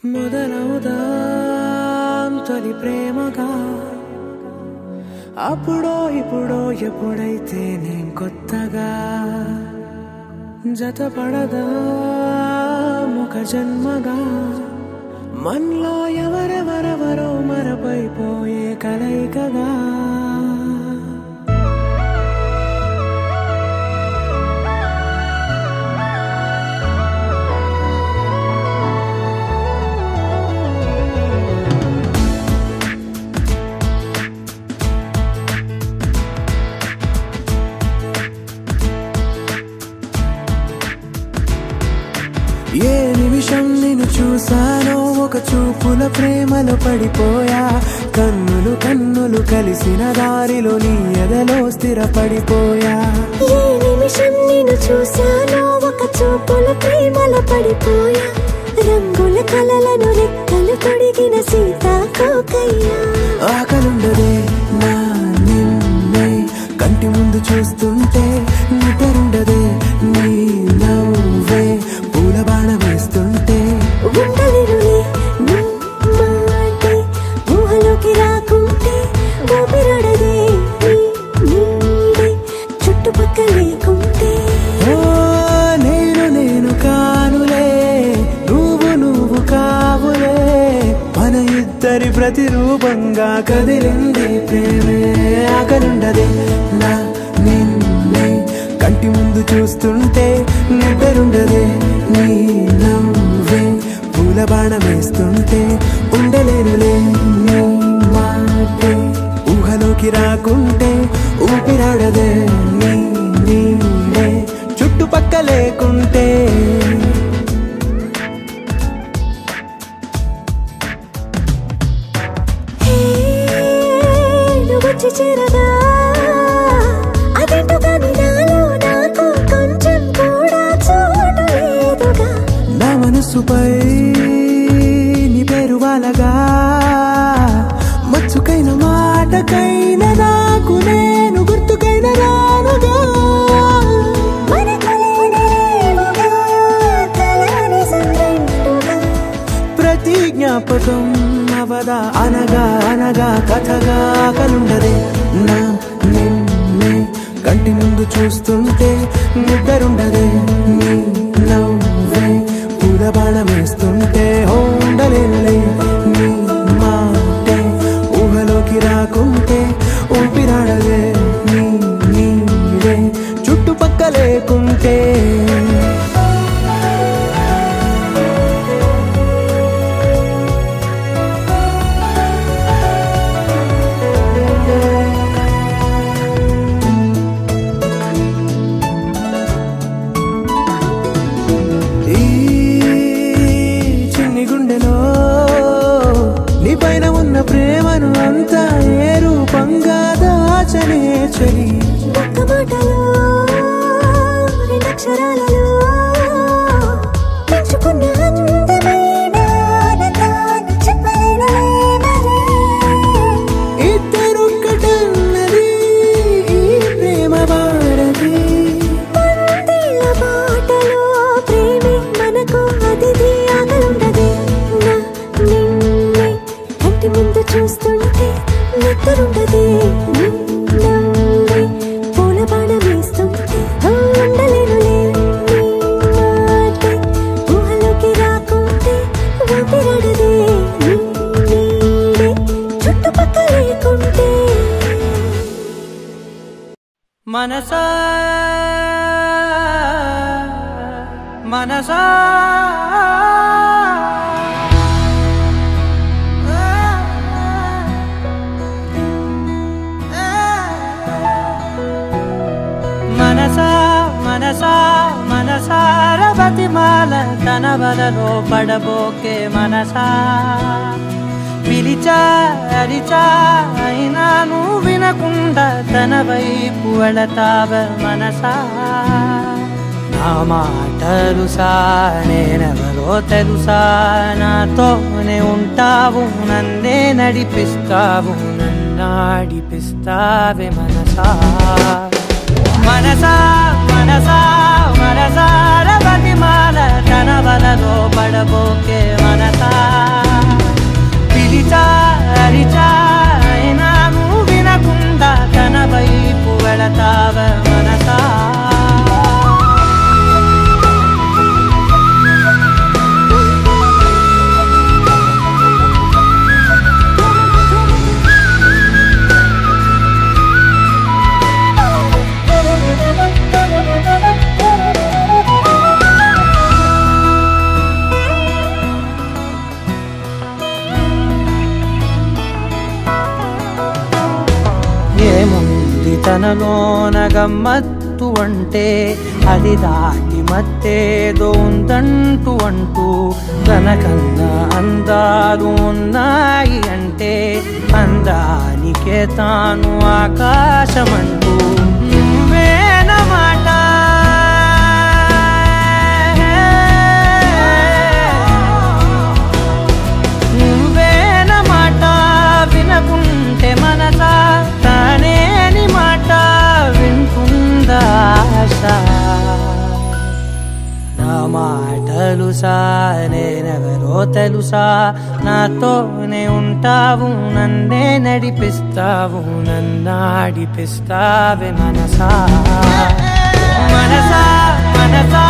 మొదలవుదాం తొలి ప్రేమగా అప్పుడో ఇప్పుడో ఎప్పుడైతే నేను కొత్తగా జతపడదా ఒక జన్మగా మనలో ఎవరెవరెవరో మరపైపోయే కలయికగా ఏ నిమిషం నిన్ను చూసానో ఒక చూపుల ప్రేమలో పడిపోయా కన్నులు కన్నులు కలిసిన దారిలో నీ ఎదలో స్థిరపడిపోయా ఏ నిమిషం నిన్ను చూసానో ఒక చూపుల ప్రేమలో పడిపోయా రంగుల కలలను రెక్కలు తొడిగిన సీతాకోకయ్యా ఆకలుండదే నా నిన్నే కంటి ముందు చూస్తుంటే నిద్రుండదే నీ నవ్వే పూల బాణ వేస్తుంటే ఉండలేనులే నీ మాటే ఊహలోకి రాకుంటే ఊపిరాడదే నీ నీడే చుట్టుపక్కల లేకుంటే నేను కానులే నువ్వు కావులే మన ఇద్దరి ప్రతిరూపంగా కదిలింది ప్రేమే ఆకలుండదే నా నిన్నే కంటి ముందు చూస్తుంటే నిద్రుండదే నీ నవ్వే పూల బాణ వేస్తుంటే ఉండలేనులే నీ మాటే ఊహలోకి రాకుంటే ఊపిరాడదే నీ నీడే చుట్టుపక్క లేకుంటే వచ్చి చేరగా అదేంటో కానీ నాలో నాకు కొంచెం కూడా చోటు లేదుగా నా మనసుపై నీ పేరు వాలగా మచ్చుకైన మాటకైన నాకు నేను గుర్తుకైన రానుగా ప్రతి జ్ఞాపకం అవదా అనగా అనగా కథగా కలుండదే నా నిన్నే కంటి ముందు చూస్తుంటే నిద్రుండదే నీ నవ్వే పూల బాణం వేస్తుంటే ఉండలేనులే నీ మాటే ఊహలోకి రాకుంటే ఊపిరాడదే నీ నీడే చుట్టుపక్క లేకుంటే ప్రేమను అంతా ఏ రూపంగా దాచనే చలి ఒక్క మాటలో రెండక్షరాలలో పెంచుకున్న అందమైన ఆనందాన్ని చెప్పలేనులే ఇద్దరొక్కటన్నది ఈ ప్రేమ భారతి పందిళ్ళ బాటలో ప్రేమే మనకు అతిథి ఆగలుండదే నా నిన్నే కంటి ముందు చూస్తుంటే నిద్రుండదే నవ్వే పూల బాణ వేస్తుంటే ఉండలేనులే నీ మాటే ఊహలోకి రాకుంటే ఊపిరాడదే నీ నీడే చుట్టుపక్క లేకుంటే మనసా మనసా మనసా మనసా మనసార బతిమాల తన వలలో పడబోకే మనసా పిలిచా అరిచా అయినా నువ్వు వినకుండా తన వైపు వెళతావ మనసా నా మాటలుసా నేనెవరో తెలుసా నాతోనే ఉంటావు నన్నే నడిపిస్తావు నన్నాడిపిస్తావే మనసా మనసా మనసా మనసార బతిమాల తన వలలో పడబోకే మనసా తనలోన గమ్మత్తు అంటే అది దాటి మత్తేదో ఉందంటూ అంటూ తనకన్నా అందాలు ఉన్నాయి అంటే అందానికే తాను ఆకాశమంటూ నువ్వేనమాట నువ్వేనమాట వినకుంటే మనసా తానేని మాట వింటుందా ఆశ నా మాటలుసా నేనెవరో తెలుసా నాతోనే ఉంటావు నన్నే నడిపిస్తావు నన్నాడిపిస్తావే మనసా మనసా మనసా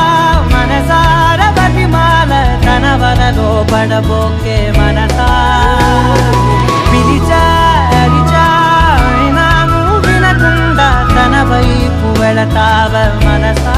మనసార బతిమాల తన వలలో పడబోకే మనసా పిలిచా అరిచా అయినా నువ్వు వినకుండా తన వైపు వెళతావ మనసా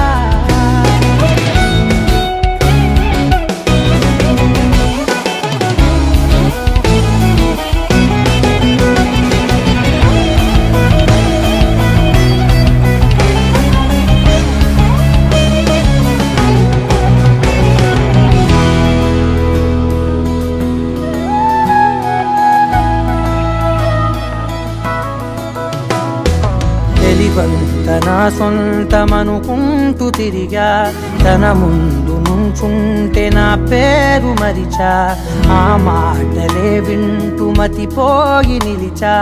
తన సొంతమనుకుంటూ తిరిగా తన ముందు నుంచుంటే నా పేరు మరిచా ఆ మాటలే వింటూ మతిపోయి నిలిచా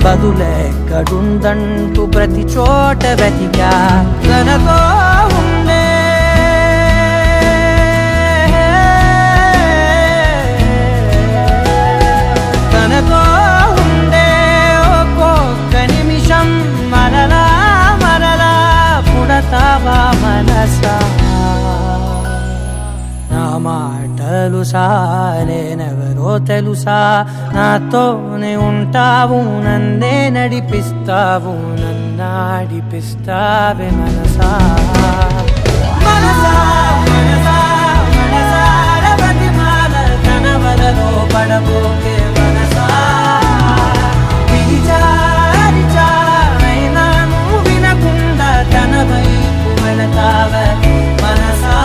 బదులెక్కడుందంటూ ప్రతి చోట వెతికా తనతో ఉండే తనతో ఉండే ఒక్కొక్క నిమిషం మరలా పుడతావా మనసా నా మాటలుసా నేనెవరో తెలుసా నాతోనే ఉంటావు నన్నే నడిపిస్తావు నన్నాడిపిస్తావే మనసా మనసా మనసా మనసార బతిమాల తన వలలో పడబోకే మనసా పిలిచా అరిచా అయినా నువ్వు వినకుండా తన వైపు వెళతావ మనసా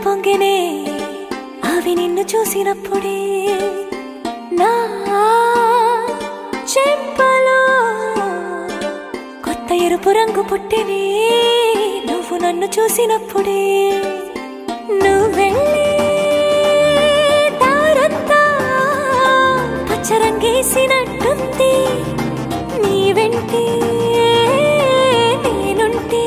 పొంగినే అవి నిన్ను చూసినప్పుడే నా చెంపలో కొత్త ఎరుపు రంగు పుట్టినే నువ్వు నన్ను చూసినప్పుడే నువ్వెళ్ళే దారంతా పచ్చరంగేసినట్టుంది నీ వెంటే నేనుంటే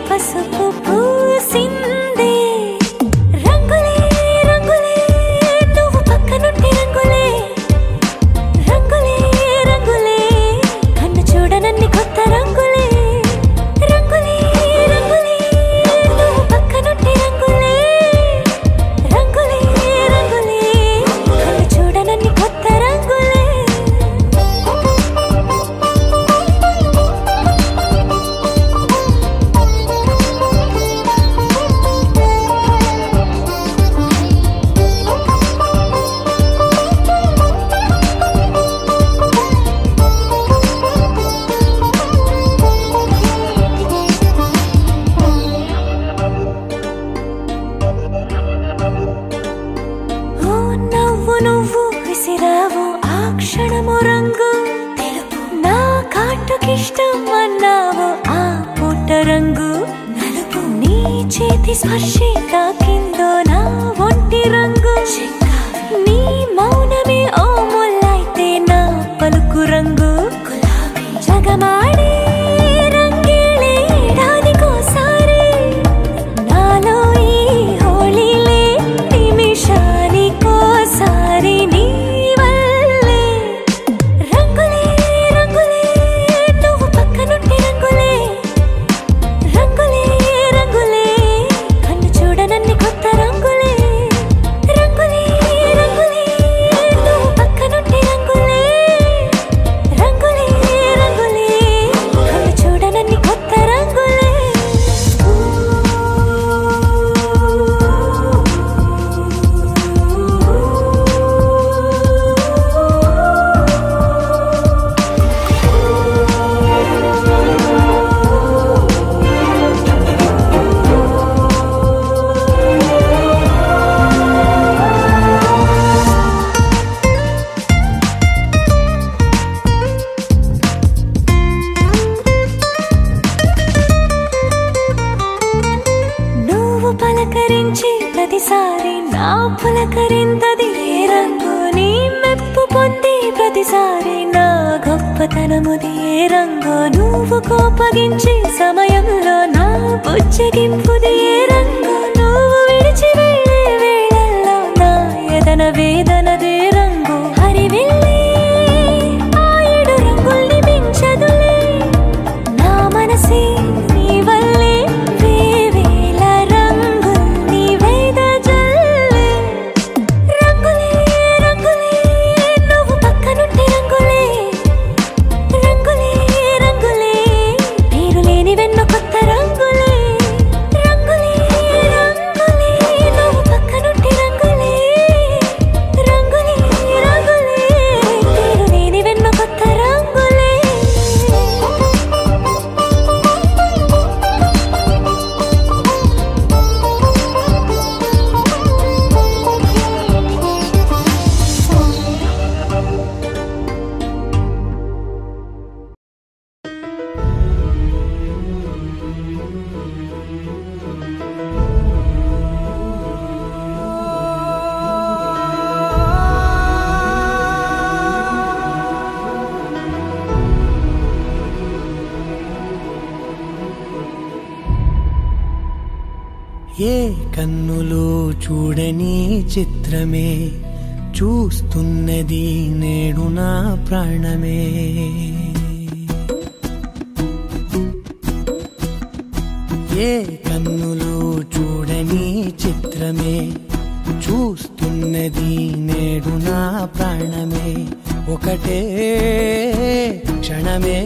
పసుపు పూసిందే రంగులే రంగులే నువ్వు పక్కనుంటే రంగులే రంగులే రంగులే కన్ను చూడనన్ని కొత్త రంగులే రంగులే రంగులే నువ్వు పక్కనుంటే రంగులే రంగులే రంగులే కన్ను చూడనన్ని కొత్త రంగులే ఇష్టమన్నావు ఆ పుట్ట రంగు నలుపు నీ చేతి స్పర్శే తాకిందో నా ఒంటి రంగు నీ మౌనమే ఓ ముల్లైతే నా పలుకు రంగు జగమాడే రంగేళే ఏడాదికోసారి నాలో ఈ హోళీలే నిమిషానికోసారి నీ వల్లే రంగులే రంగులే నువ్వు పక్కనుంటే రంగులే మనముది ఏ రంగో నువ్వు కోపగించి సమయంలో నా బుజ్జగింపుది ఏ రంగో నువ్వు విడిచి వెళ్ళే వేళల్లో నా ఎదన వేదనదే రంగు హరివిల్లే ఆ ఏడు రంగుల్ని మించదులే నా మనసే నీ వల్లే వేవేల రంగుల్ని వేదజల్లే రంగులే రంగులే నువ్వు పక్కనుంటే రంగులే రంగులే రంగులే పేరు లేని వెన్న కొత్త రంగులే రంగులే రంగులే నువ్వు పక్కనుంటే రంగులే రంగులే రంగులే పేరు లేని వెన్న కొత్త రంగులే ఏ కన్నులు చూడని చిత్రమే చూస్తున్నది నేడు నా ప్రాణమే ఏ కన్నులు చూడని చిత్రమే చూస్తున్నది నేడు నా ప్రాణమే ఒకటే క్షణమే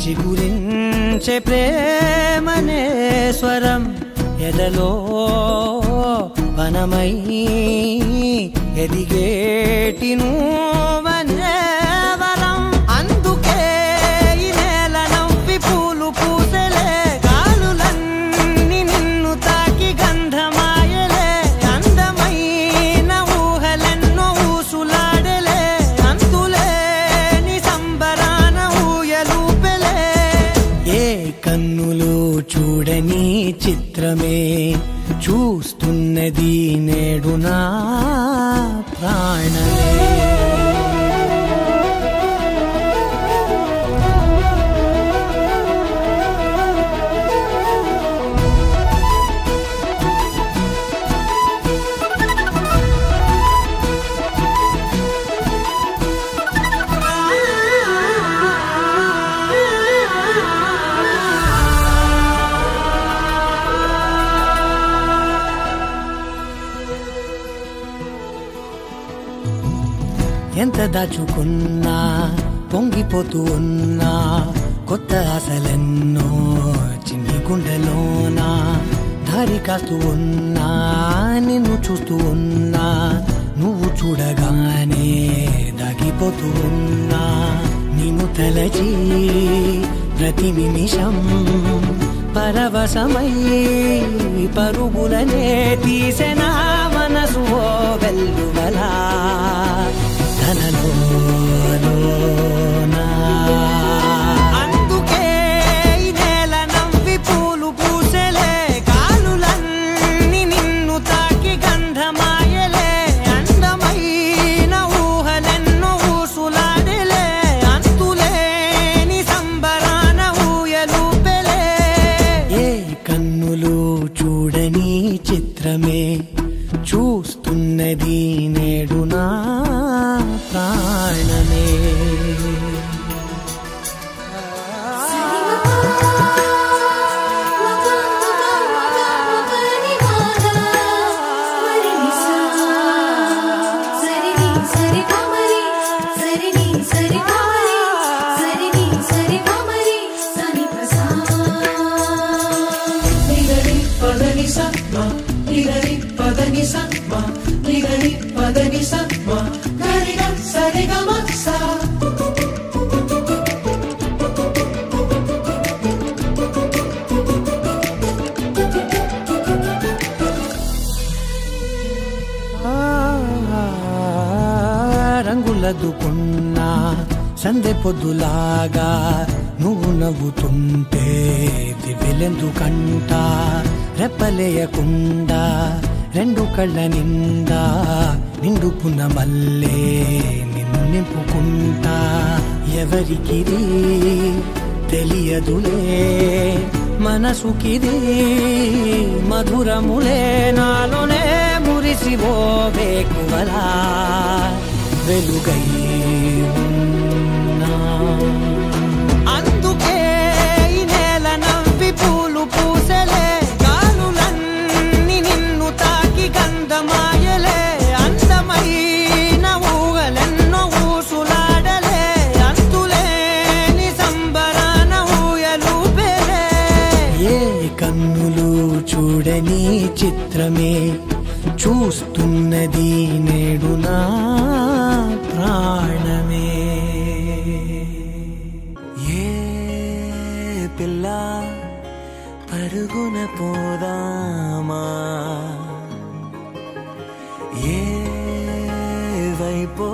చిగురించే ప్రేమనే స్వరం ఎదలో వనమై ఎదిగేటి నువ్వనే వరం అందుకే ఈ నేల నవ్వి పూలు పూసెలే గాలులన్నీ నిన్ను తాకి గంధమాయలే అందమైన ఊహలెన్నో ఊసులాడలే అంతులేని సంబరాన ఊయలూపెలే ఏ కన్నులు చూడని చిత్రమే చూస్తున్నది నేడు నా ప్రాణమే ఎంత దాచుకున్నా పొంగిపోతూ ఉన్నా కొత్త ఆశలెన్నో చిన్ని గుండెలోనా దారి కాస్తూ ఉన్నా నిన్ను చూస్తూ ఉన్నా నువ్వు చూడగానే దాగిపోతూ ఉన్నా నిన్ను తలచి ప్రతి నిమిషం పరవశమై పరుగులనే తీసెనా మనసు ఓ వెల్లువలా తనలోనా అందుకే ఈ నేల నవ్వి పూలు పూసెలే గాలులన్నీ నిన్ను తాకి గంధమాయలే అందమైన ఊహలెన్నో ఊసులాడలే అంతులేని సంబరాన ఊయలూపెలే ఏ కన్నులు చూడని చిత్రమే చూస్తున్నది నేడు నా ప్రాణమే రంగులదుకున్నా సందె పొద్దులాగా నువ్వు నవ్వుతుంటే దివ్వెలెందుకంట రెప్పలేయకుండా రెండు కళ్ళ నిండా నిండుకున్న మల్లే నిన్ను నింపుకుంటా ఎవరికిది తెలియదులే మనసుకిది మధురములే నాలోనే మురిసివో వేకువలా వెలుగై ఉన్నా అందుకే ఈ నేల నవ్వి పూలు పూసలే గాలులన్నీ నిన్ను తాకి గంధమాయలే అందమైన ఊగలెన్నో ఊసులాడలే అంతులేని సంబరాన ఊయలూపెలే ఏ కన్నులు చూడని చిత్రమే చూస్తున్నది నేడు నా ప్రాణమే ఏ పిల్ల పరుగున పోదామా ఏ వైపో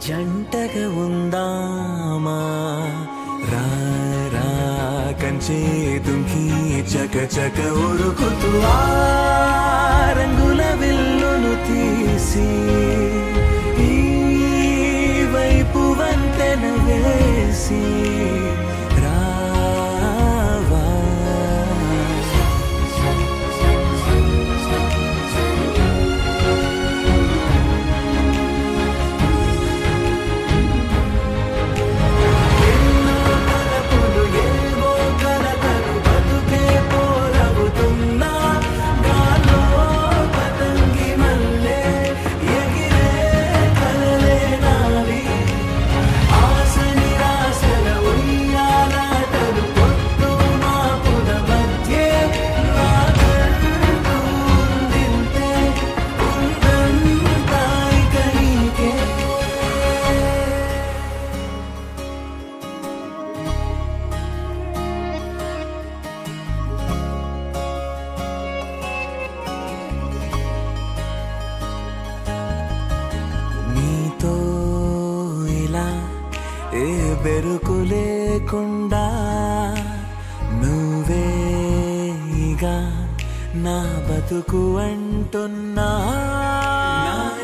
జంటగా ఉందామా రా రా కంచే తుంకి చక చక ఉరుకుతూ ఆ రంగుల విల్లును తీసి ఈ వైపు వంతెన వేసి రావా బెరుకు లేకుండా నువ్వేగా నా బతుకు అంటున్నా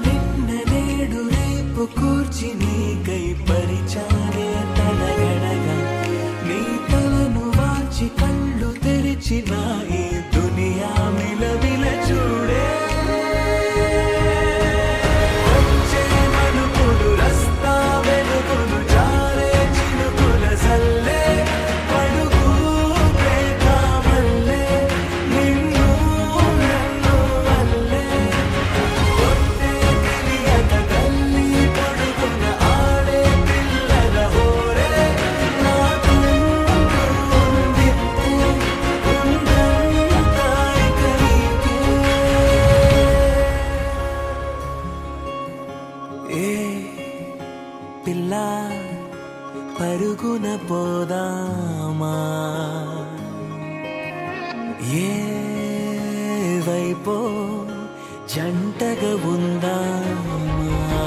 నిన్న నేడు రేపు కూర్చి నీకై పరిచానే తడగడగా నీ తలను వాచి కళ్ళు తెరిచిన ఈ దునియా మిలవిల చూడే పరుగున పోదామా ఏ వైపో జంటగా ఉందామా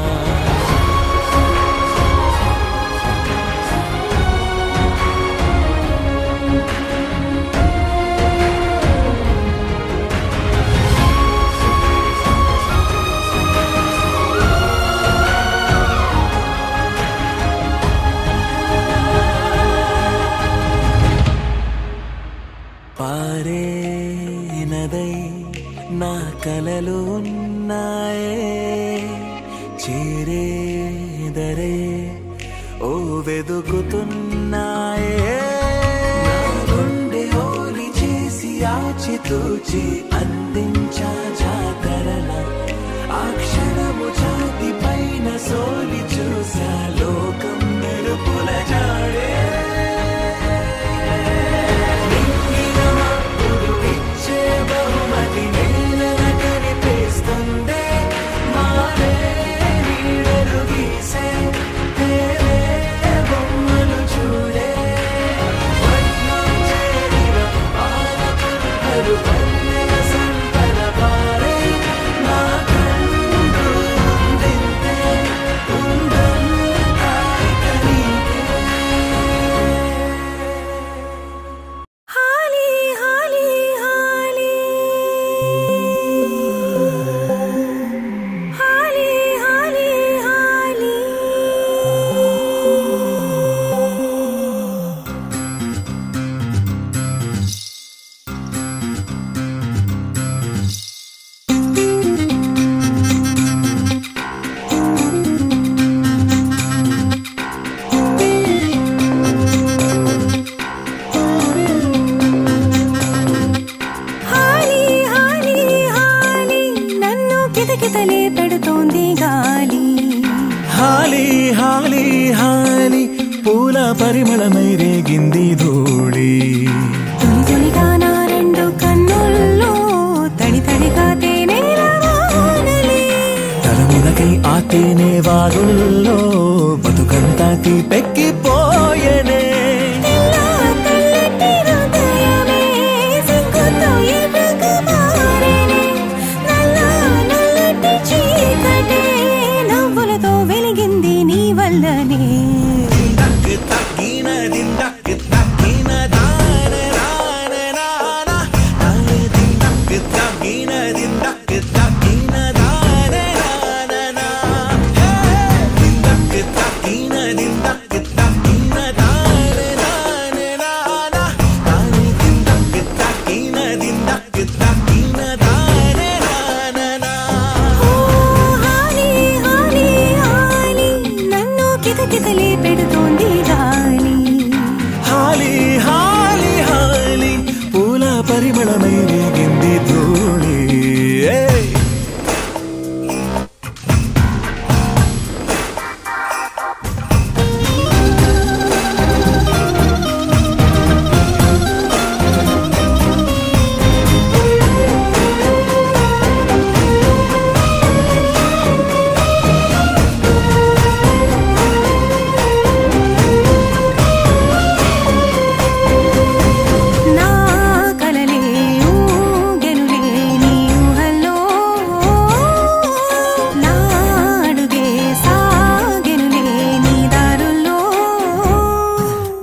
పారే నదై నా కలలు ఉన్నాయే చేరేదరే ఓ వెదుకుతున్నాయే నా గుండె ఓలి చేసి ఆచితూచి అందించా జాతరల ఆ క్షణము ఛాతి పైన సోలి చూసా లోకం మెరుపుల జాడే పల్లెల సంతల హాలి హాలి హాలి పూల పరిమళమై రేగింది ధూళి తొలి తొలిగా నా రెండు కన్నుల్లో తడి తడిగా తేనెల వానలే తలమునకై ఆ తేనె వాగుల్లో బతుకంతా తీపెక్కిపోయెనే పరిమళమై రేగింది ధూళి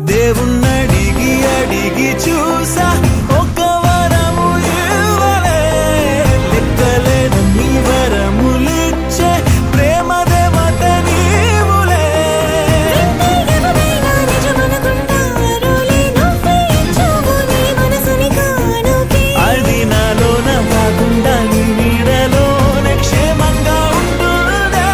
దేవుణ్ణడిగి అడిగి చూసా ఒక వరము ఇవ్వలే లెక్కలేని నీ వరములిచ్చే ప్రేమ దేవత నీవులే అది నాలోన కాకుండా నీ నీడలోనే క్షేమంగా ఉంటుందా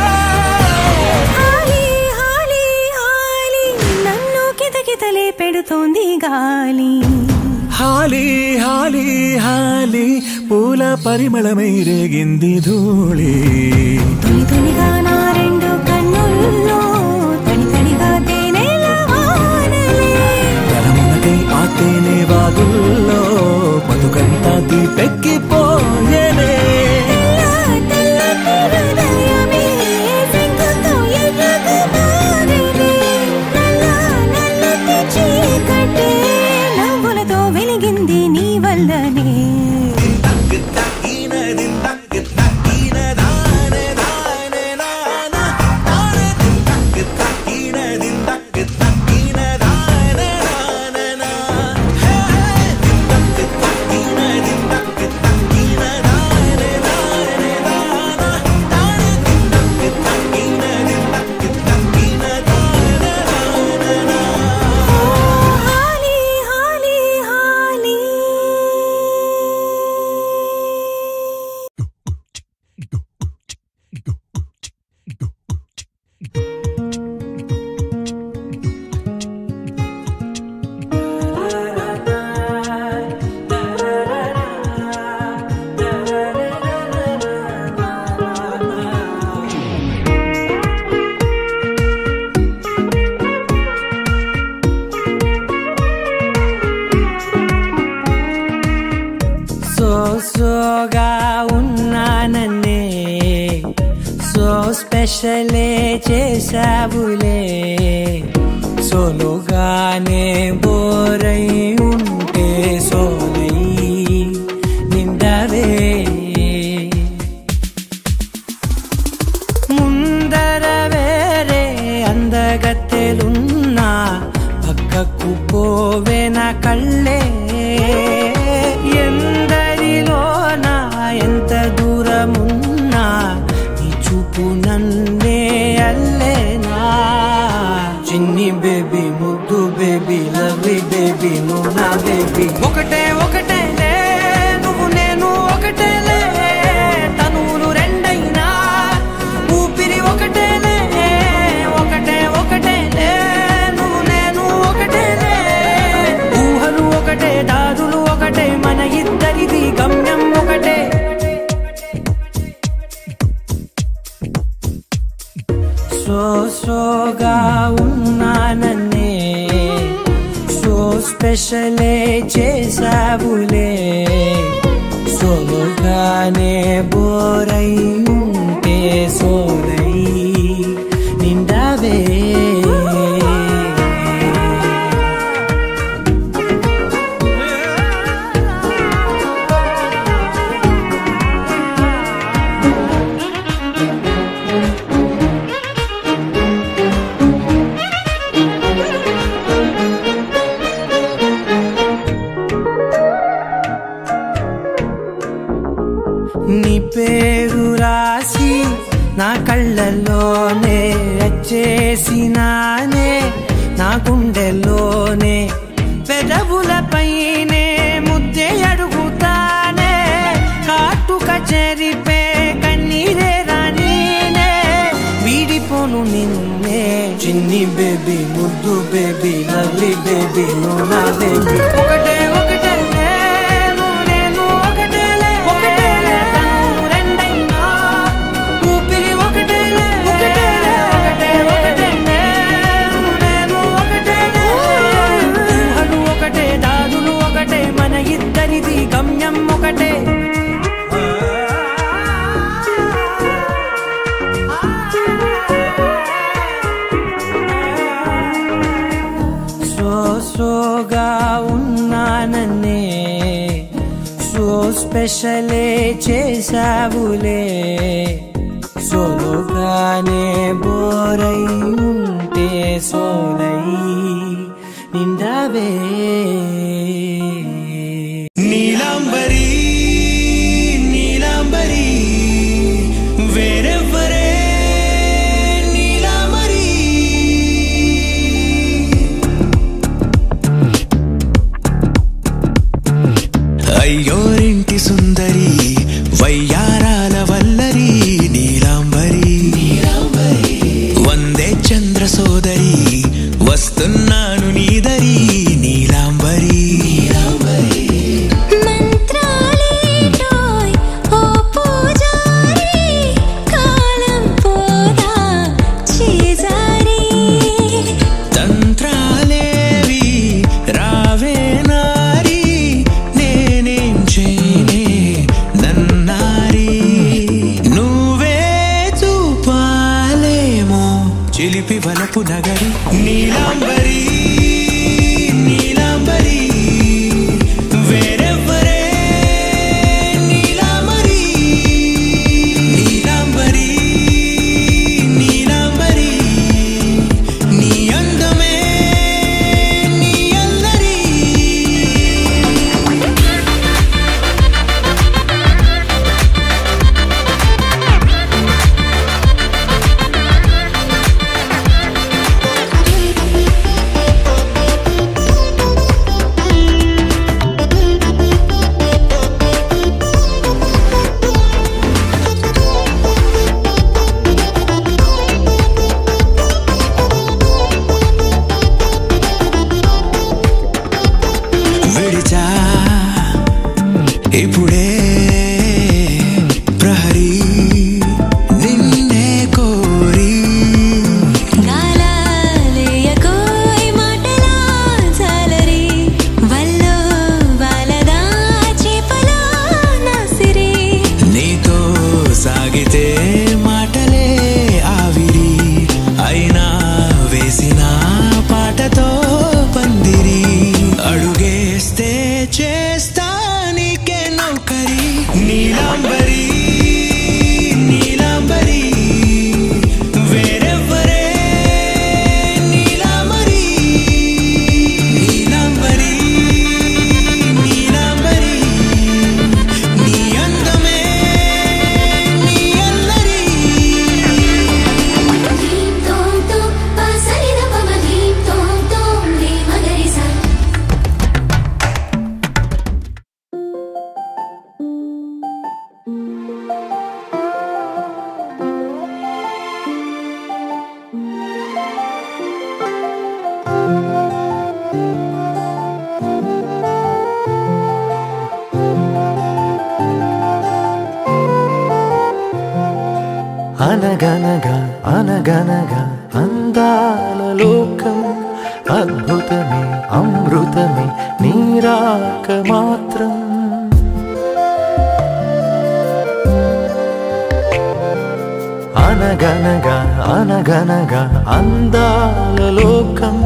కితకితలే పెడుతోంది గాలి హాలి హాలి హాలి పూల పరిమళమై రేగింది ధూళి తొలి తొలిగా నా రెండు కన్నుల్లో తడి తడిగా తేనెల వానలే తలమునకై ఆ తేనె వాగుల్లో బతుకంతా తీపెక్కిపోయెనే వెలిగింది నీ వల్లనే సోగా ఉన్నానన్నే సో స్పెషలే చేసావులే సోలోగానే బోరై ఉంటే సోలై నిండవే ముందర వేరే అందగత్తెలున్నా పక్కకు పోవే నా కళ్ళే ఎందరిలోనా ఎంత దూరమున్నా నీ చూపు నన్నే అల్లేనా చిన్ని బేబీ ముద్దు బేబీ లవ్లీ బేబీ నువ్వు నా బేబీ ఒకటే ఒకటేలే నువ్వు నేను ఒకటేలే తనువులు రెండైనా ఊపిరి ఒకటేలే ఒకటే ఒకటేలే నువ్వు నేను ఒకటేలే ఊహలు ఒకటే దారులు ఒకటే మన ఇద్దరిది గమ్యం ఒకటే సోగా ఉన్నానన్నే సో స్పెషలే చేసావులే సోగానే బోరై ఉంటే సోలై నిండావే నీ పేరు రాసి నా కళ్ళల్లోనే వచ్చేసినానే నా గుండెల్లోనే పెదవులపైనే ముద్దే అడుగుతానే కాటుక చెరిపే కన్నీరే రానీనే వీడిపోను నిన్నే చిన్ని బేబీ ముద్దు బేబీ లవ్లీ బేబీ నువ్వు నా బేబీ ఒకటే ఒకటే గమ్యం ఒకటే సోగా ఉన్నానన్నే సో స్పెషలే చేసావులే సోగానే బోరై ఉంటే సోలై నిండావే నీలాంబరి నీలాంబరి వేరెవ్వరే నీలాంబరి అయ్యోరింటి సుందరి వయ్యారాల వల్లరి నీలాంబరి వందే చంద్ర సోదరి వస్తున్నాను నీదరి నీలాంబరి చిలిపి వలపు నగరి నీలాంబరి నీలాంబరి వేరెవ్వరే నీలాంబరి నీలాంబరి నీలాంబరి నీ అందమే నీ అల్లరి అనగనగా అనగనగా అందాల లోకం అద్భుతమే అమృతమే నీరాక మాత్రం అనగనగా అనగనగా అందాల లోకం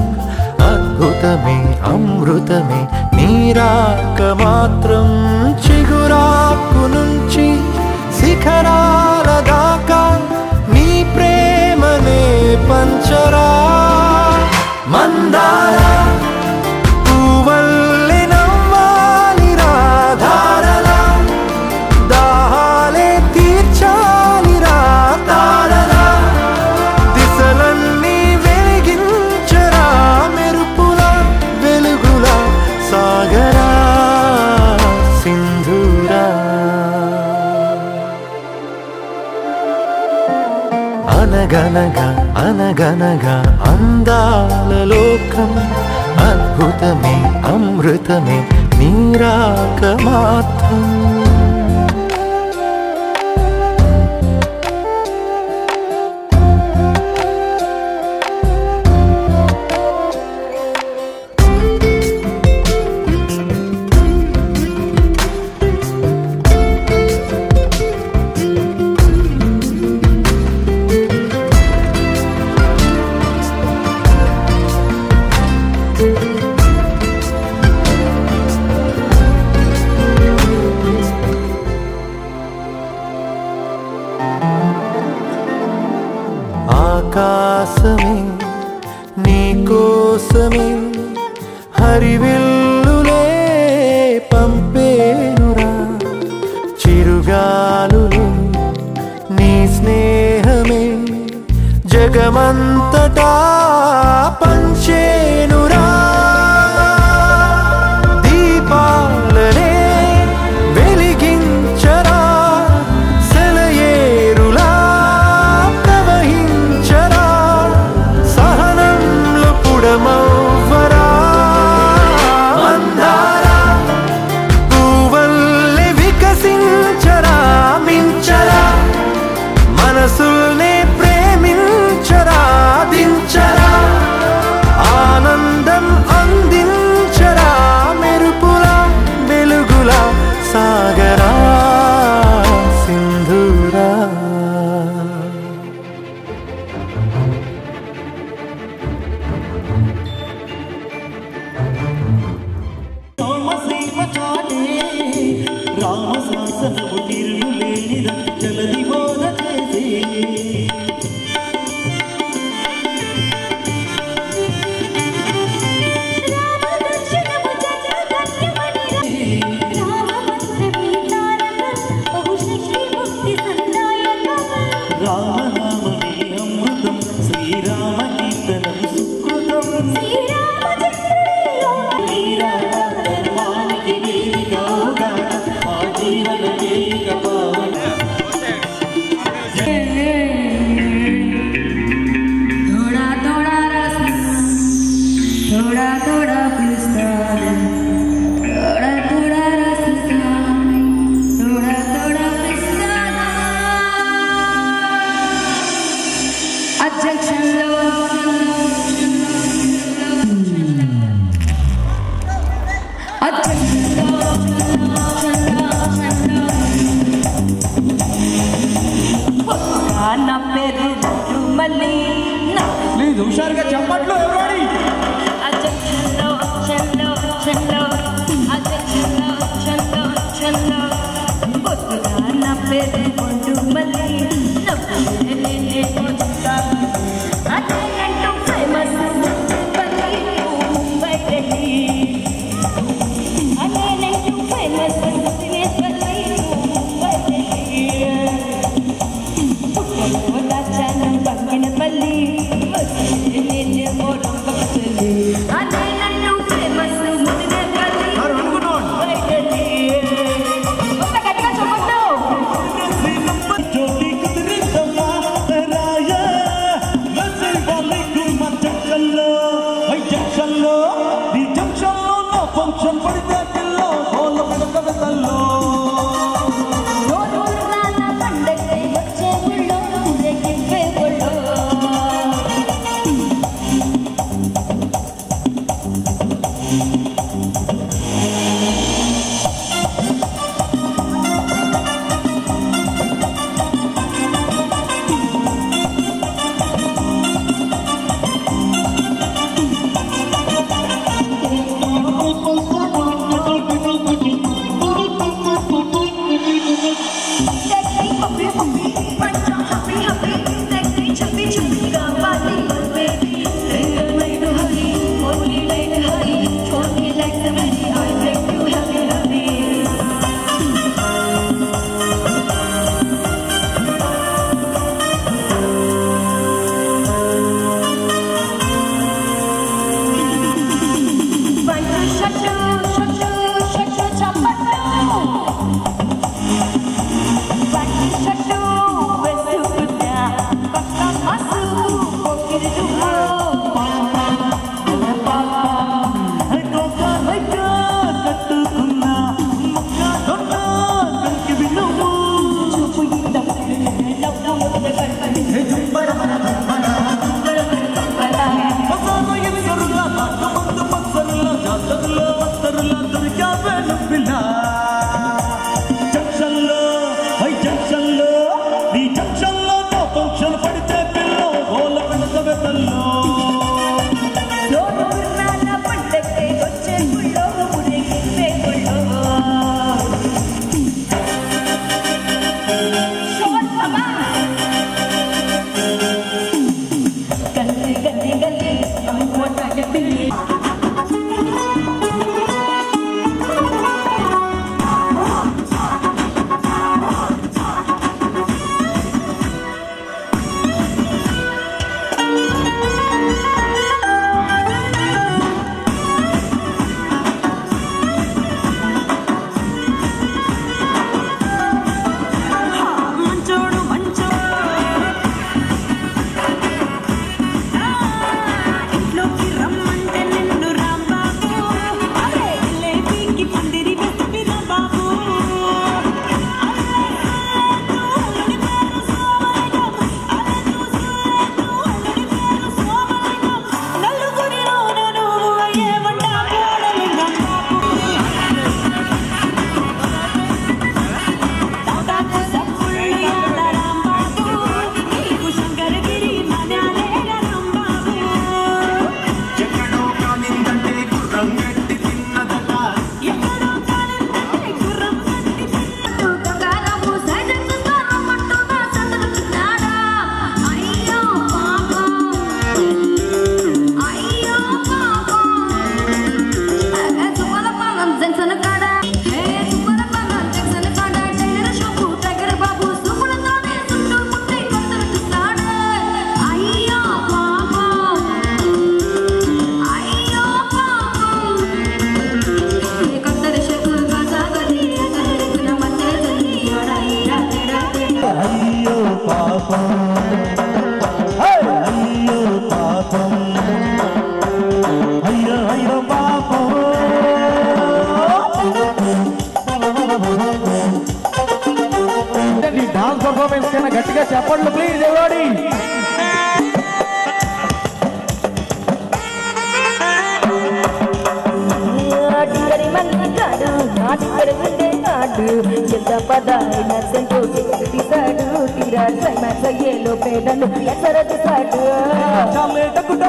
అద్భుతమే అమృతమే నీరాక మాత్రం చిగురాకు నుంచి శిఖరాల దాకా నీ ప్రేమనే పంచరా మందారా పూవల్లె నవ్వాలి రాధారలా దాహాలే తీర్చాలి రాతారలా దిశలన్నీ వెలిగించరా మెరుపులా వెలుగులా సాగరా సింధూరా అనగనగా అనగనగా అందాల లోకం అద్భుతమే అమృతమే నీరాక మాత్రం ఆకాశమే నీకోసమే హరివిల్లులే పంపేనురా చిరుగాలులే నీ స్నేహమే జగమంతటా పంచేనురా దీపాలనే వెలిగించరా సెలయేరులా ప్రవహించరా సహనంలో పుడమవ్వరా మందారా పూవల్లె వికసించరా మించరా మనసుల్నే ప్రేమించరా దించరా ఆనందం అందించరా మెరుపులా వెలుగులా సాగరా సింధూరా రామశాసనము తిరుగులేనిద జలది బోధ చేసే రామనామమే అమృతం శ్రీరామ కీర్తనం సుకృతం ధర్మానికి వేదికగా మా జీవన వేదిక పావన थोड़ा थोड़ा पिस्ता थोड़ा थोड़ा रसना थोड़ा थोड़ा पिस्ता अध्यक्षलो నా పేరు మళ్ళీ లేదు హుషారుగా చెప్పట్లు ఎవరాడి అధ్యక్షలో చల్లో చల్లో అధ్యక్షలో చల్లో చల్లో పొద్దుగా నా పేరు కొండు మళ్ళీ నేనే కొంటా అదేంటో ఫేమస్ ముంబై ఢిల్లీ అదేంటో ఫేమస్ ముంబై ఢిల్లీ రాజానం పక్కన పల్లి నేనే మోడం పక్కలి అదేంటో ఫేమస్ ముంబై ఢిల్లీ ఒక గట్టిగా చెప్పొద్దు మోతల్లో డాన్స్ పర్ఫార్మెన్స్ కన్నా గట్టిగా చెప్పండి ప్లీజ్ ఎవరి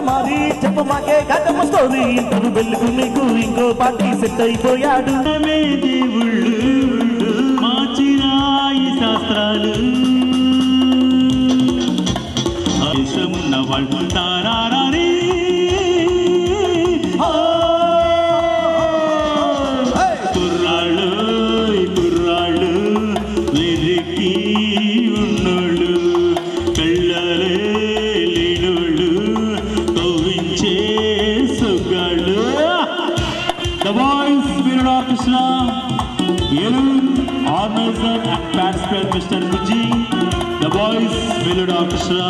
మారి చెప్పు మాకే కథమ స్టోరీ తను వెలుగు మీకు ఇంకో పార్టీ సెట్ అయిపోయాడు దేవుళ్ళు మార్చిరాయి శాస్త్రాలు దేశమున్న వాళ్ళు తారారీ కుర్రాళ్ళు వెరికి ఉన్నోళ్ళు కళ్ళలే లేనోళ్ళు కవ్వించే సుగాళ్ళు The Voice Spirit Orchestra Organizer and Participant Mr. Muji The Voice Spirit Orchestra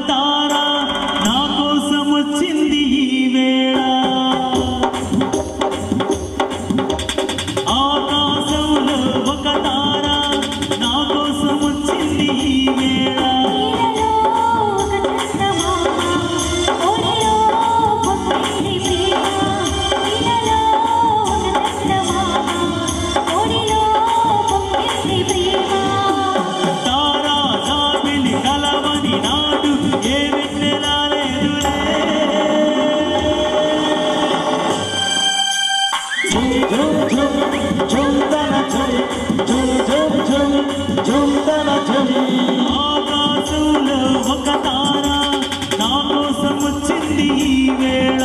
తార నా కోసం వచ్చింది ఈ వేళ ఆకాశంలో ఒక తార నా కోసం వచ్చింది ఈ వేళ ఆకాశంలో ఒక తార నా కోసం వచ్చింది ఈ వేళ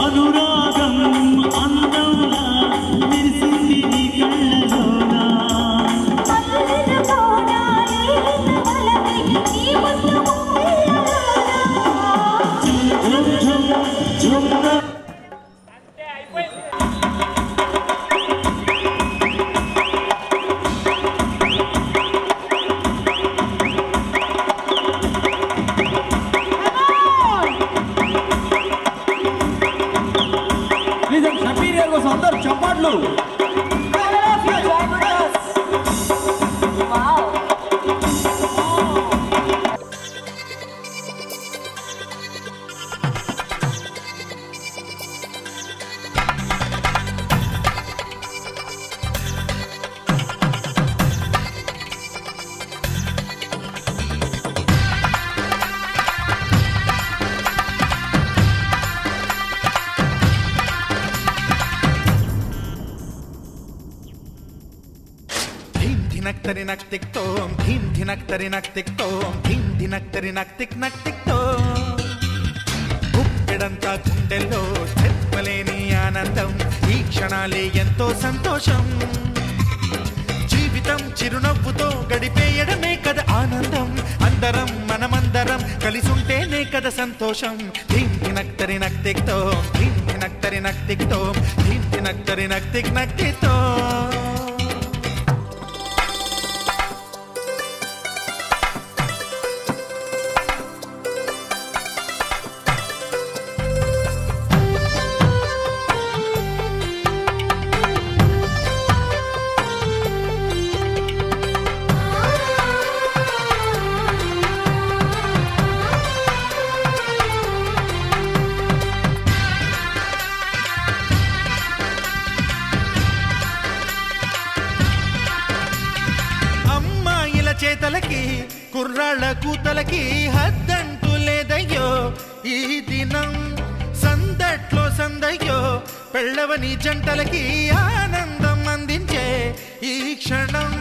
అనురాగం అందంలా మెరిసింది నీ కళ్ళలోన చప్పట్లు ధినక్తరి నక్ టిక్ తోం ధీం ధినక్తరి నక్ టిక్ తోం ధీం ధినక్తరి నక్ టిక్ తోం గుప్పెడంతా గుండెల్లో చెప్పలేని ఆనందం ఈ క్షణాలే ఎంతో సంతోషం జీవితం చిరునవ్వుతో గడిపేయడమే కదా ఆనందం అందరం మనమందరం కలిసుంటేనే కదా సంతోషం ధీం ధినక్తరి నక్ టిక్ తోం ధీం ధినక్తరి నక్ టిక్ తోం ధీం ధినక్తరి నక్ టిక్ తోం చేతలకి కుర్రాళ్ళ కూతలకి హద్దంటూ లేదయ్యో ఈ దినం సందట్లో సందయ్యో పెళ్ళవని జంటలకి ఆనందం అందించే ఈ క్షణం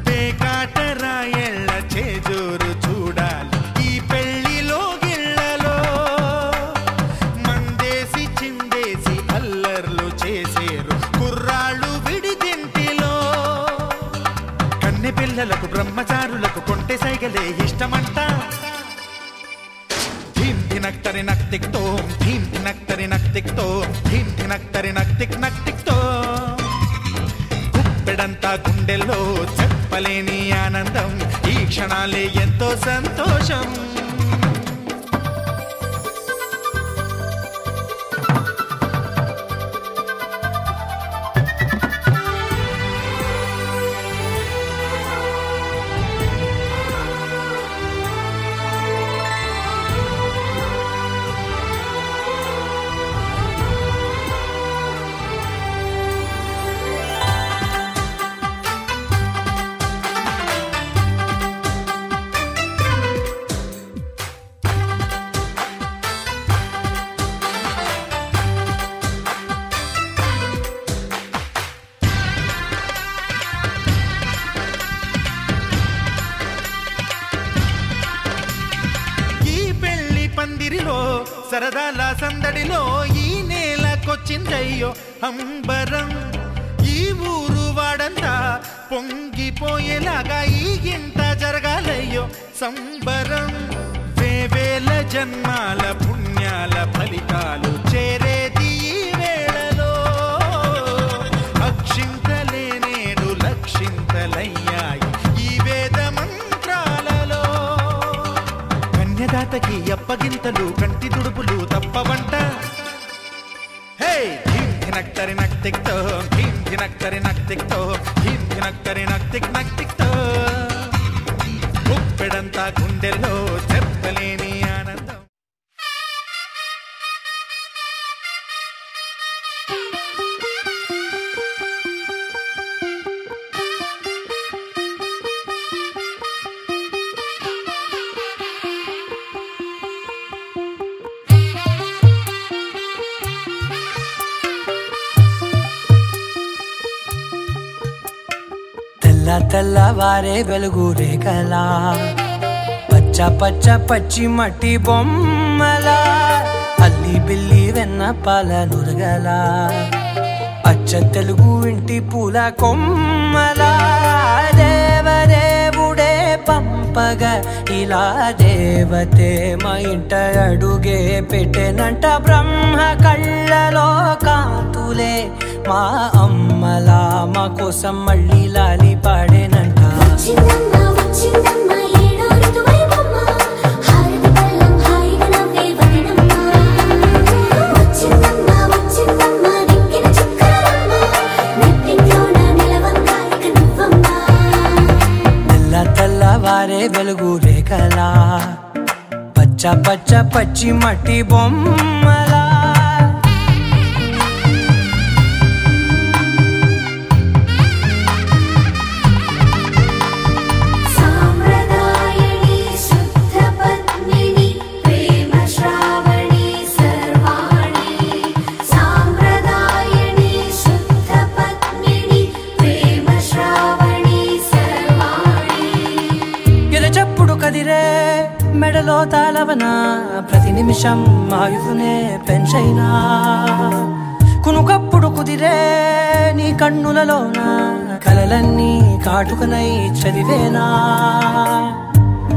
పేకాటరాయళ్ళ చేజోరు చూడాలి ఈ పెళ్లిలో గిళ్ళలో మందేసి చిందేసి అల్లర్లు చేసేరు కుర్రాళ్ళు విడిదింటిలో కన్నె పిల్లలకు బ్రహ్మచారులకు కొంటె సైగలే ఇష్టమంట ధీం ధినక్తరి నక్ టిక్ తోం ధీం ధినక్తరి నక్ టిక్ తోం ధీం ధినక్తరి నక్ టిక్ తోం గుప్పెడంతా గుండెల్లో చెప్పలేని ఆనందం ఈ క్షణాలే ఎంతో సంతోషం పందిరిలో సరదాల సందడిలో ఈ నేలకొచ్చిందయ్యో అంబరం. ఈ ఊరు వాడంతా పొంగిపోయేలాగా ఈ ఇంట జరగాలయ్యో సంబరం. వేవేల జన్మాల పుణ్యాల ఫలితాలు చేరేది ఈ వేళలో. అక్షింతలే నేడు లక్షింతలయ్యాయి ఈ వేద మంత్రాలలో. కన్యదాతకి అప్పగింతలు కంటి దుడుపులు తప్పవంట. హే ధీం ధినక్తరి నక్తిక్తో ధీం ధినక్తరి నక్తిక్తో ధీం ధినక్తరి నక్తిక్ నక్తిక్తో. గుప్పెడంతా గుండెల్లో చెప్పలేని ఆనందం. తెల్లవారే వెలుగు రేఖలా పచ్చ పచ్చ పచ్చి మట్టి బొమ్మలా అల్లి బిల్లి వెన్న పాల నురగలా అచ్చ తెలుగు ఇంటి పూల కొమ్మలా. దేవదేవుడే పంపగా ఇలా దేవతే మా ఇంట అడుగే పెట్టెనంట. బ్రహ్మ కళ్ళలో కాంతులే మా అమ్మలా మా కోసం మళ్ళీ లాలి పాడేనంట. తెల్లవారే వెలుగు రేఖలా పచ్చ పచ్చ పచ్చి మట్టి బొమ్మలా. మెడలో తాళవన ప్రతి నిమిషం ఆయువునే పెంచైనా. కునుకప్పుడు కుదిరే నీ కన్నులలోన కలలన్నీ కాటుకనై చదివేనా.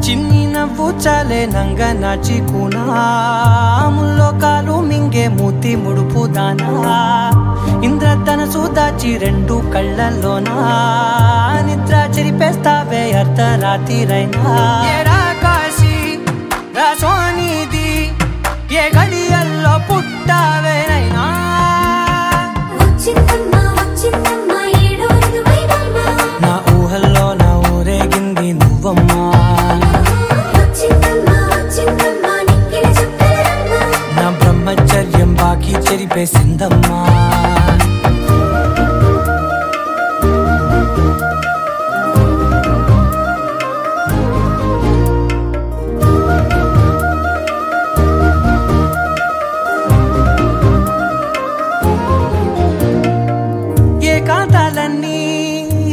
చిన్ని నవ్వు చాలే నంగ నాచి కూనాముల్లో కాలు మింగే మూతి ముడుపు దానా. ఇంద్రధనసు దాచి రెండు కళ్ళల్లోనా నిద్ర చెరిపేస్తావే అర్ధరాత్రిరైనా. సోనిది ఏ గడియల్లో పుట్టావేనైనా. నా ఊహల్లో నా ఊరేగింది నువ్వమ్మా. నా బ్రహ్మచర్యం బాకీ చెరిపేసిందమ్మా.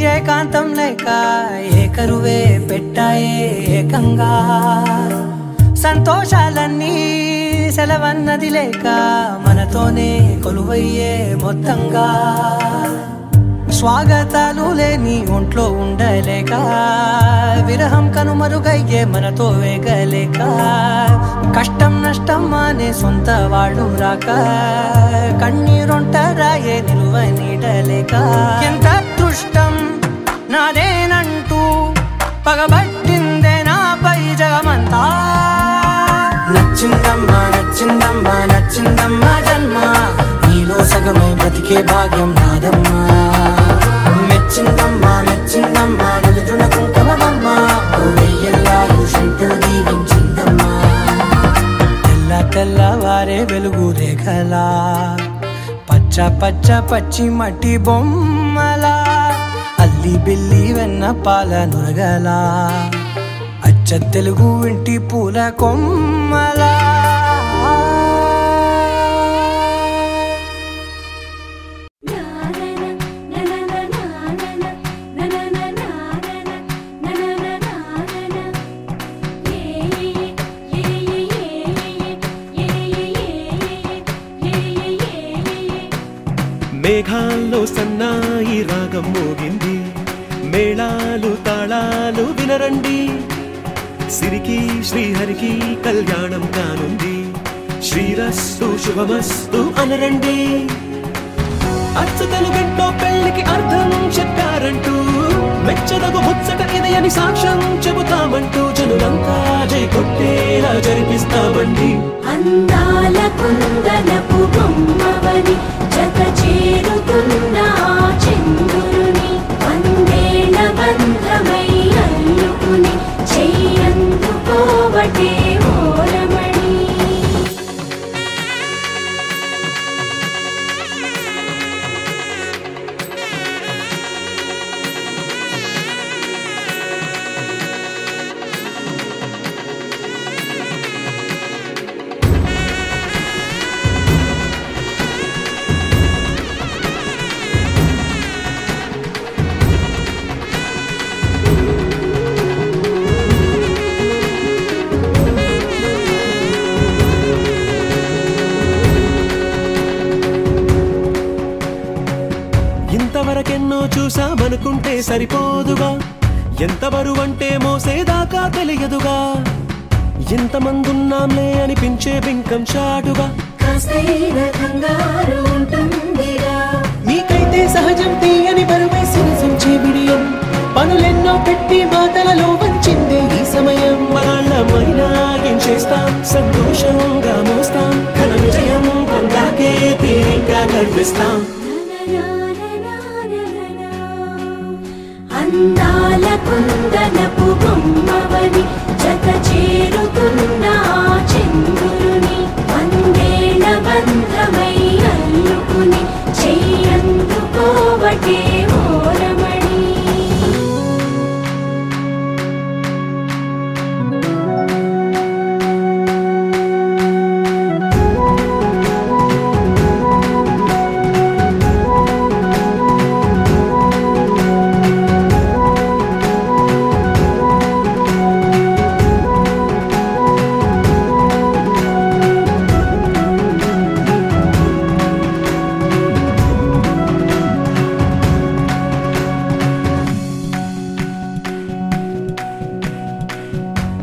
ఏకాంతం లేక ఏకరువే పెట్టాయే ఏకంగా. సంతోషాలన్నీ సెలవన్నది లేక మనతోనే కొలువయ్యే మొత్తంగా. స్వాగతాలు లేని ఒంట్లో ఉండలేక విరహం కనుమరుగయ్యే మనతో వేగలేక. కష్టం నష్టం అనే సొంత వాళ్ళు రాక కన్నీరొంటరాయే నిలువ నీడలేక. ఎంత అదృష్టం నాదేనంటూ పగబట్టిందే నాపై జగమంతా. నచ్చిందమ్మా నచ్చిందమ్మా నచ్చిందమ్మా జన్మ నీలో సగమై బ్రతికే భాగ్యం నాదమ్మా. మెచ్చిందమ్మా మెచ్చిందమ్మా నిలుతున్న కుంకుమమ్మా వెయ్యల్లాలు శంకరు దీవించిందమ్మా. తెల్లవారే వెలుగు రేఖలా పచ్చ పచ్చ పచ్చి మట్టి బొమ్మలా అల్లి బిల్లి వెన్న పాల నురగలా అచ్చ తెలుగు ఇంటి పూల కొమ్మలా. మేఘాల్లో సన్నాయి రాగం మోగింది మేళాలు తాళాలు వినరండి సిరికి శ్రీహరికి కళ్యాణం కానుంది శ్రీరస్తు శుభమస్తు అనరండి అచ్చతలు గంటో పెళ్లికి అర్థం చెప్పారంటూ మెచ్చదగు ముచ్చట ఇది అని సాక్ష్యం చెబుతామంటూ జనులంతా జై కొట్టేలా జరిపిస్తామండి అందాల కుందనపు బొమ్మవని జత చేరుతున్న చంద్రుని వందేళ్ల బంధమై అల్లుకుని చెయ్యందుకోవటే ఓరమణి ఇంతవరకెన్నో చూసామనుకుంటే సరిపోదుగా ఎంత బరువంటే మోసేదాకా తెలియదుగా ఇంతమందున్నాంలే అనిపించే బింకం చాటుగా కాస్తైన కంగారు ఉంటుందిగా మీకైతే సహజం తీయని బరువే సిరసించే బిడియం పనులెన్నో పెట్టి మాటలలో వంచిందే ఈ సమయం వాళ్ళమైనా ఏం చేస్తాం సంతోషంగా మోస్తాం ఘన విజయం పొందాకే తీరిగ్గా గర్విస్తాం అందాల కుందనపు బొమ్మవని జత చేరుతున్న చంద్రుని వందేళ్ల బంధమై అల్లుకుని చెయ్యందుకోవటే ఓరమణి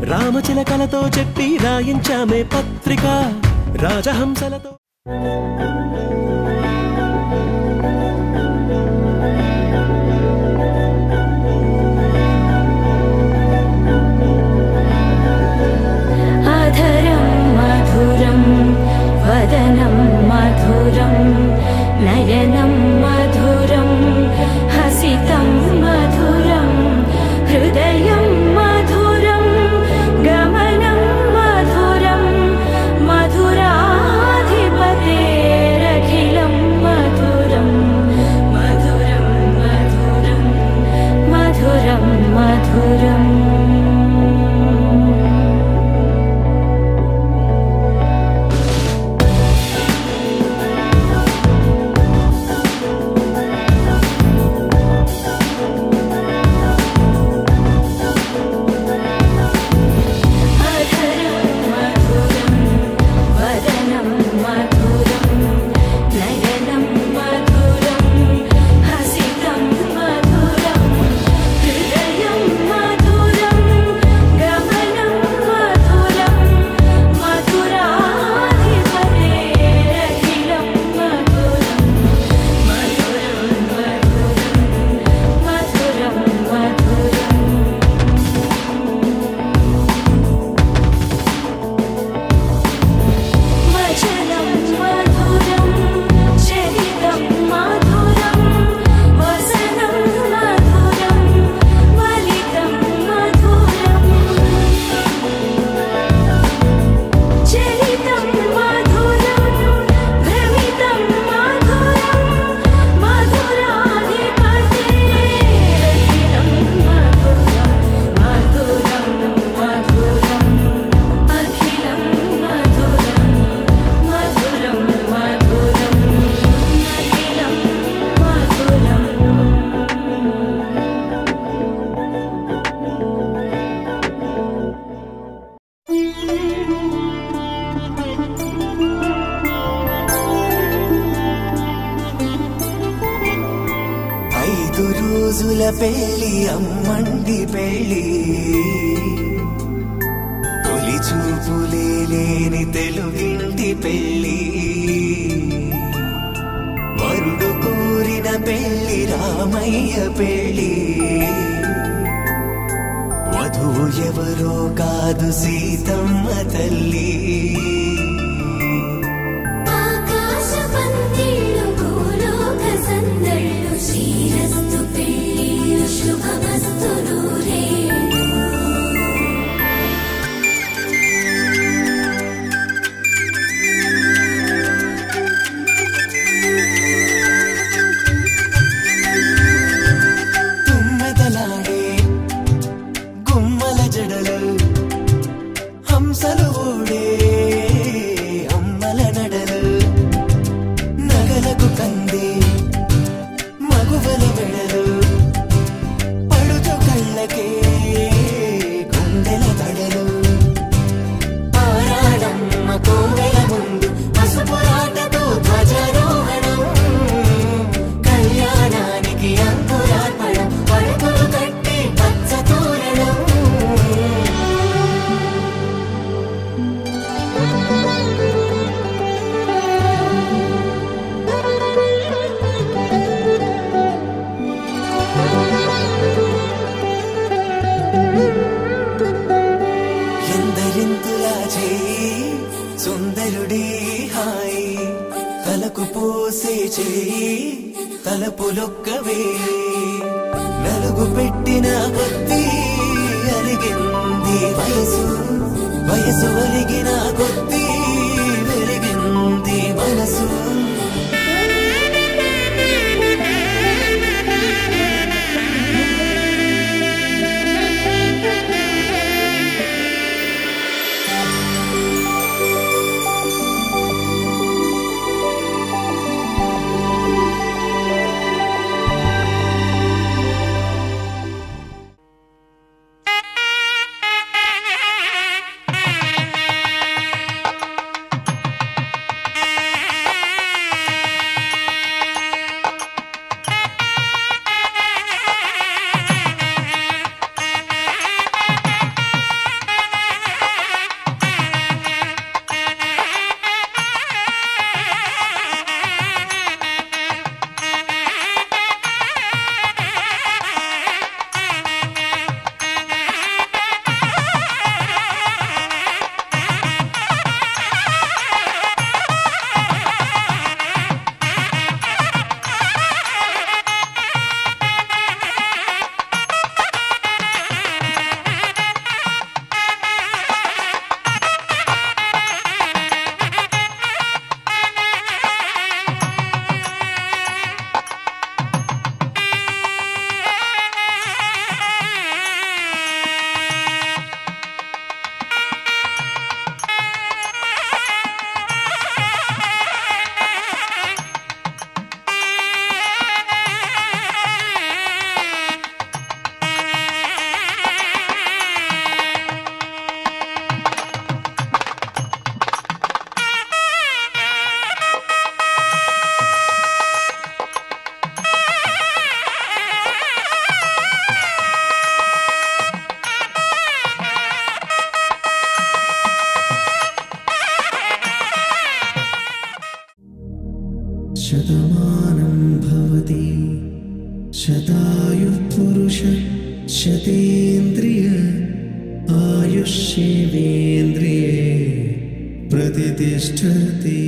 రామచిలకలతో చెప్పి రాయించామే పత్రిక రాజహంసలతో అధరం మధురం వదనం మధురం నయనం మధురం హసితం మధురం హృదయం మధురం గమనం మధురం మధురాధిపతేరఖి రోజుల పెళ్లి అమ్మండి పెళ్లి తొలి చూపులే లేని తెలుగింటి పెళ్లి వరుడు కోరిన పెళ్లి రామయ్య పెళ్లి వధువు ఎవరో కాదు సీతమ్మ తల్లి శ్రీరస్తు పెళ్ళిళ్ళు శుభమస్తు నూరేళ్ళు తుమ్మెదలాడే గుమ్మల జడలు హంసలు ఊడే అమ్మల నడలు నగలకు కంది మగువల వెడలు పడుచు కళ్ళకే గుండెల తడలు ఆరాడమ్మ కోవెల ముందు పసుపురాటతో ధ్వజారోహణం కళ్యాణానికి అంకురార్పణం పడుకులు కట్టి పచ్చ తోరణం ఎందరింతులా చేయి సుందరుడి హాయి తలకు పోసే చేయి తలపులొక్కవే నలుగు పెట్టిన కొద్దీ అలిగింది వయసు వయసు ఒలిగిన కొద్దీ వెలిగింది మనసు శతమానం భవతి శతాయుః పురుష శతేంద్రియ ఆయుష్యేవేంద్రియే ప్రతిష్ఠతి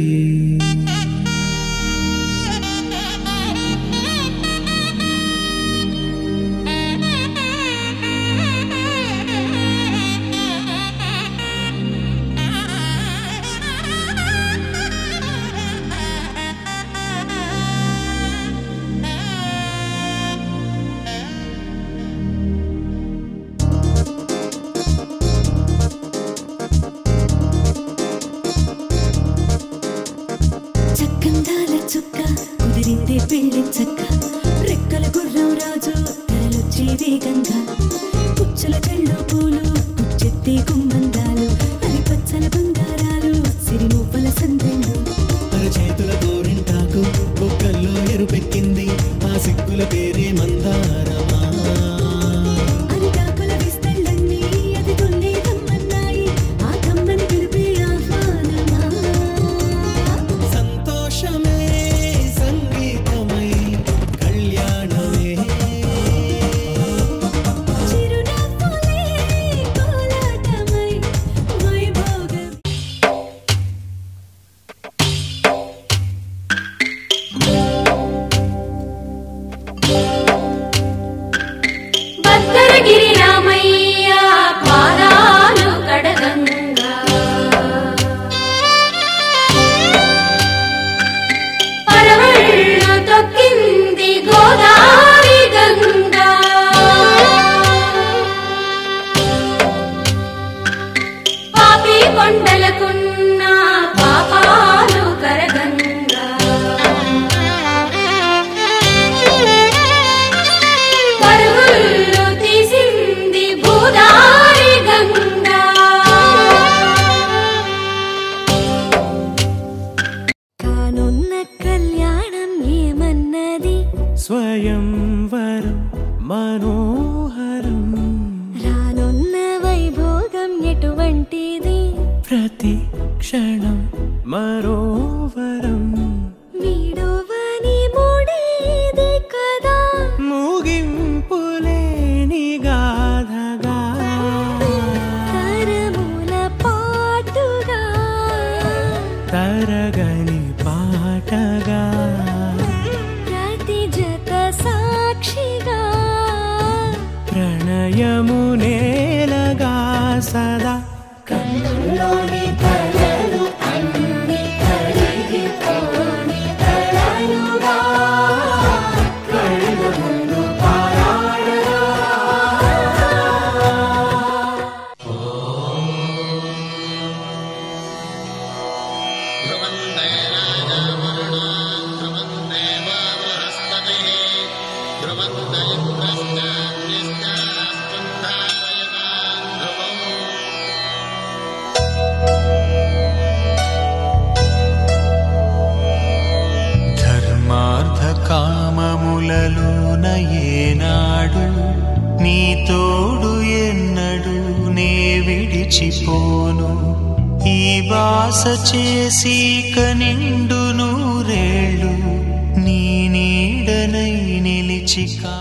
మనోహరం రానున్న వైభోగం ఎటువంటిది ప్రతి క్షణం మరోవరం వీడువని మూడేది కదా ముగింపులేని గాథగా తరముల పాటుగా తరగని పాటగా ప్రతి జత సాక్షిగా ప్రణయము నేలగా సదా కన్నుల్లోని కలలు అన్ని కరిగిపోని కలలుగా కళ్ళు ముందు పారాడగా ధర్మార్థ కామములలోన ఏనాడు నీ తోడు ఎన్నడు నే విడిచిపోను ఈ బాస చేసి కనిండు నూరేళ్ళు నీ నీడనై నిలిచికా